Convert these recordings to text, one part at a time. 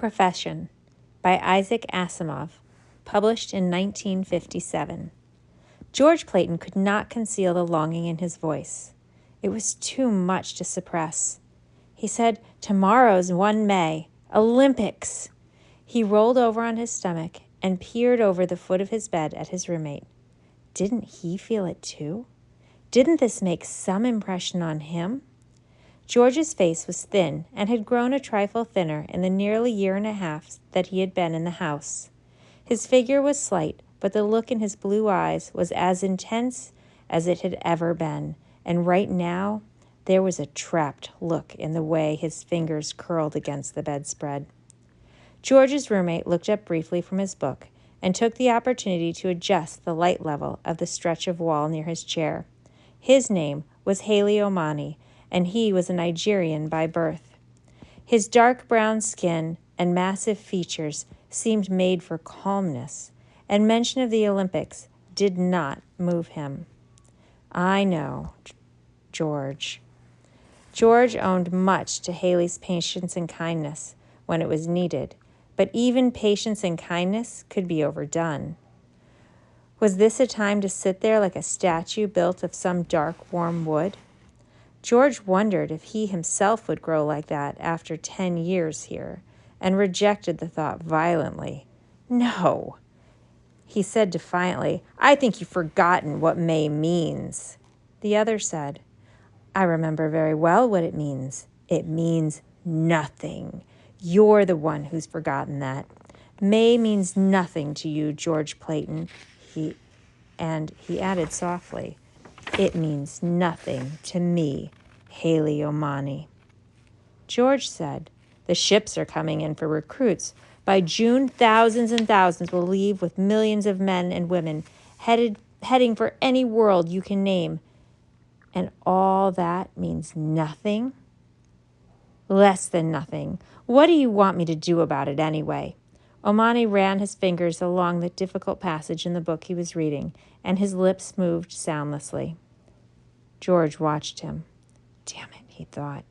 Profession by Isaac Asimov, published in 1957. George Clayton could not conceal the longing in his voice. It was too much to suppress. He said, "Tomorrow's 1 May, Olympics." He rolled over on his stomach and peered over the foot of his bed at his roommate. Didn't he feel it too? Didn't this make some impression on him? George's face was thin and had grown a trifle thinner in the nearly year and a half that he had been in the house. His figure was slight, but the look in his blue eyes was as intense as it had ever been, and right now there was a trapped look in the way his fingers curled against the bedspread. George's roommate looked up briefly from his book and took the opportunity to adjust the light level of the stretch of wall near his chair. His name was Haley Omani, and he was a Nigerian by birth. His dark brown skin and massive features seemed made for calmness, and mention of the Olympics did not move him. I know, George. George owned much to Haley's patience and kindness when it was needed, but even patience and kindness could be overdone. Was this a time to sit there like a statue built of some dark, warm wood? George wondered if he himself would grow like that after 10 years here, and rejected the thought violently. No, he said defiantly, "I think you've forgotten what May means." The other said, "I remember very well what it means. It means nothing. You're the one who's forgotten that. May means nothing to you, George Clayton." He added softly, "It means nothing to me, Haley Omani." George said, "The ships are coming in for recruits. By June, thousands and thousands will leave with millions of men and women heading for any world you can name. And all that means nothing? Less than nothing. What do you want me to do about it anyway?" Omani ran his fingers along the difficult passage in the book he was reading, and his lips moved soundlessly. George watched him. Damn it, he thought.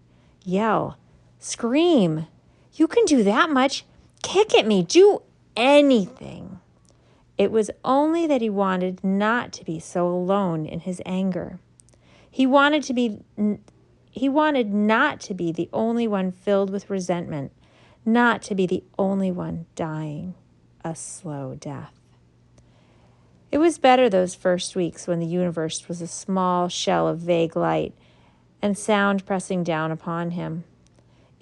Yell. Scream. You can do that much. Kick at me. Do anything. It was only that he wanted not to be so alone in his anger. He wanted not to be the only one filled with resentment, not to be the only one dying a slow death. It was better those first weeks when the universe was a small shell of vague light and sound pressing down upon him.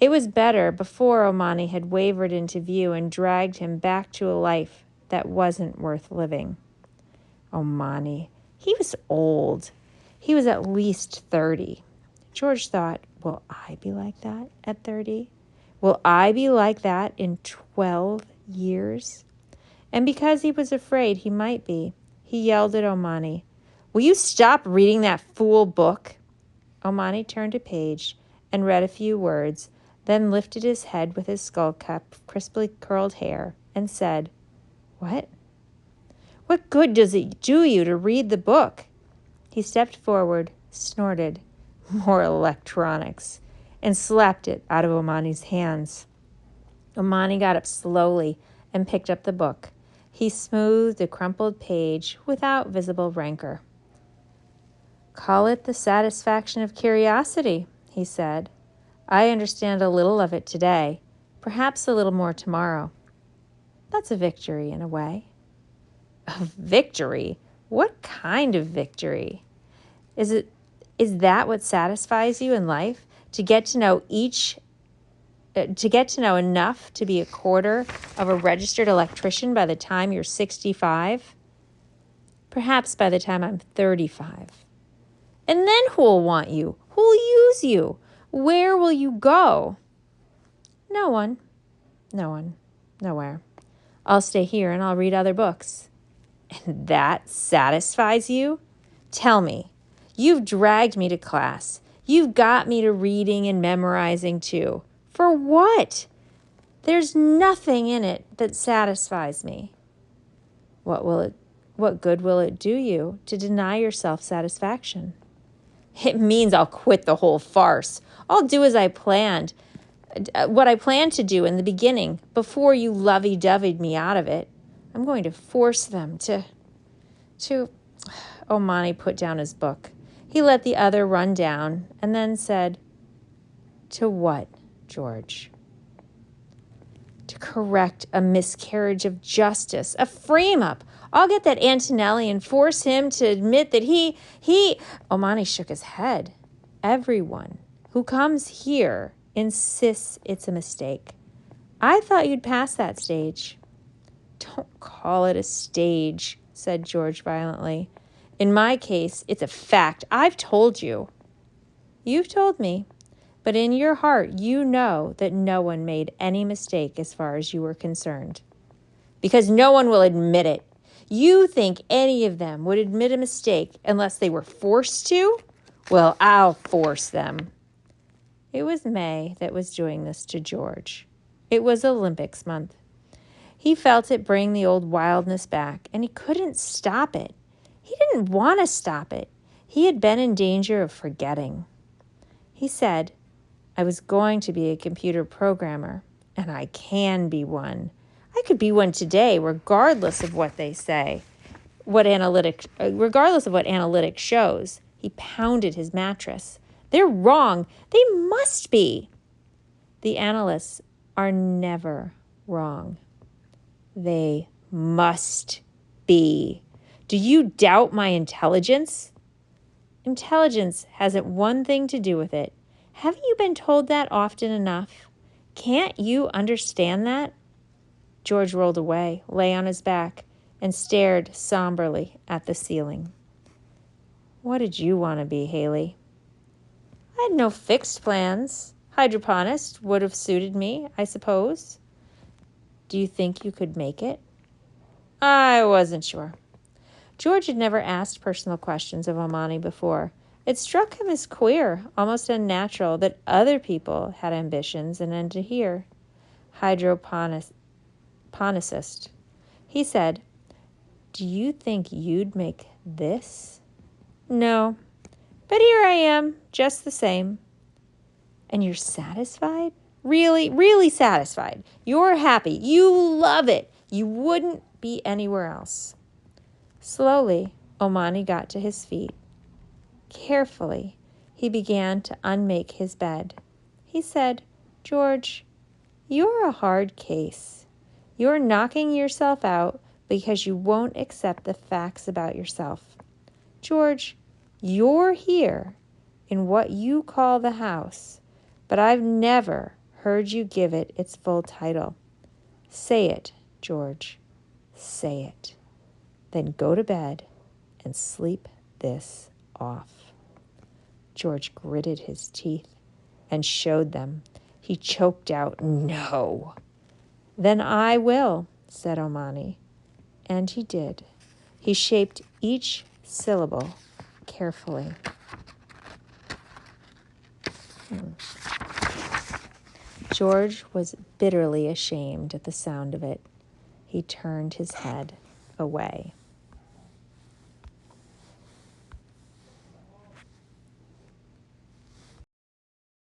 It was better before Omani had wavered into view and dragged him back to a life that wasn't worth living. Omani. He was old. He was at least 30. George thought, will I be like that at 30? Will I be like that in 12 years? And because he was afraid he might be, he yelled at Omani, "Will you stop reading that fool book?" Omani turned a page and read a few words, then lifted his head with his skull cap of crisply curled hair and said, "What? What good does it do you to read the book?" He stepped forward, snorted, "More electronics," and slapped it out of Omani's hands. Omani got up slowly and picked up the book. He smoothed a crumpled page without visible rancor. "Call it the satisfaction of curiosity," he said. "I understand a little of it today, perhaps a little more tomorrow. That's a victory in a way." A victory? What kind of victory? Is that what satisfies you in life? To get to know enough to be a quarter of a registered electrician by the time you're 65? Perhaps by the time I'm 35. And then who'll want you? Who'll use you? Where will you go? No one. No one. Nowhere. I'll stay here and I'll read other books. And that satisfies you? Tell me. You've dragged me to class. You've got me to reading and memorizing too. For what? There's nothing in it that satisfies me. What good will it do you to deny yourself satisfaction? It means I'll quit the whole farce. I'll do as I planned. what I planned to do in the beginning before you lovey-doveyed me out of it. I'm going to force them to... Omani put down his book. He let the other run down and then said, "To what, George?" "To correct a miscarriage of justice, a frame-up. I'll get that Antonelli and force him to admit that he... Omani shook his head. "Everyone who comes here insists it's a mistake. I thought you'd pass that stage." "Don't call it a stage," said George violently. "In my case, it's a fact. I've told you." "You've told me. But in your heart, you know that no one made any mistake as far as you were concerned. Because no one will admit it. You think any of them would admit a mistake unless they were forced to? Well, I'll force them." It was May that was doing this to George. It was Olympics month. He felt it bring the old wildness back, and he couldn't stop it. He didn't want to stop it. He had been in danger of forgetting. He said, "I was going to be a computer programmer, and I can be one. I could be one today, regardless of what they say, regardless of what analytics shows." He pounded his mattress. "They're wrong. They must be." "The analysts are never wrong. They must be. Do you doubt my intelligence?" "Intelligence hasn't one thing to do with it. Haven't you been told that often enough? Can't you understand that?" George rolled away, lay on his back, and stared somberly at the ceiling. "What did you want to be, Haley?" "I had no fixed plans. Hydroponist would have suited me, I suppose." "Do you think you could make it?" "I wasn't sure." George had never asked personal questions of Omani before. It struck him as queer, almost unnatural, that other people had ambitions and ended here. Hydroponicist. He said, "Do you think you'd make this?" "No, but here I am, just the same." "And you're satisfied? Really, really satisfied? You're happy. You love it. You wouldn't be anywhere else." Slowly, Omani got to his feet. Carefully, he began to unmake his bed. He said, "George, you're a hard case. You're knocking yourself out because you won't accept the facts about yourself. George, you're here in what you call the house, but I've never heard you give it its full title. Say it, George. Say it. Then go to bed and sleep this off." George gritted his teeth and showed them. He choked out, "No." "Then I will," said Omani. And he did. He shaped each syllable carefully. George was bitterly ashamed at the sound of it. He turned his head away.